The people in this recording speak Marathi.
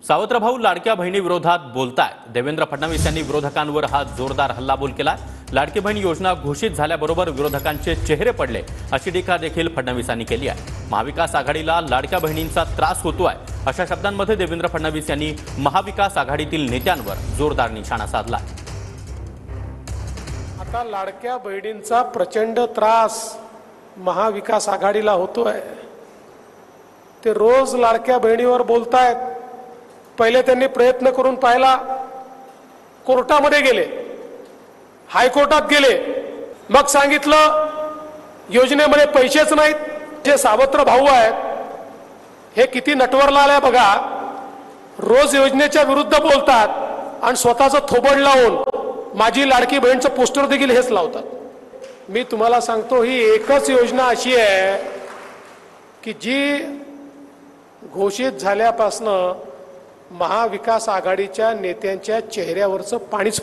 सावत्रभाऊ लाडक्या बहिणीविरोधात बोलतायत। देवेंद्र फडणवीस यांनी विरोधकांवर हा जोरदार हल्लाबोल केला। लाडकी बहीण योजना घोषित झाल्याबरोबर विरोधकांचे चेहरे पडले अशी टीका देखील फडणवीसांनी केली आहे। महाविकास आघाडीला लाडक्या बहिणींचा त्रास होतोय अशा शब्दांमध्ये देवेंद्र फडणवीस यांनी महाविकास आघाडीतील नेत्यांवर जोरदार निशाणा साधला। आता लाडक्या बहिणींचा प्रचंड त्रास महाविकास आघाडीला होतोय। ते रोज लाडक्या बहिणीवर बोलतायत। पहिले त्यांनी प्रयत्न करून पाहिला, कोर्टामध्ये गेले, हायकोर्टात गेले, मग सांगितलं योजनेमध्ये पैसेच नाहीत। जे सावत्र भाऊ आहेत हे किती नटवरला आले बघा, रोज योजनेच्या विरुद्ध बोलतात आणि स्वतःचं थोबड लावून माझी लाडकी बहीणचं पोस्टर देखील हेच लावतात। मी तुम्हाला सांगतो, ही एकच योजना अशी आहे की जी घोषित झाल्यापासून महाविकास आघाडीच्या नेत्यांच्या चेहऱ्यावरचं पाणीच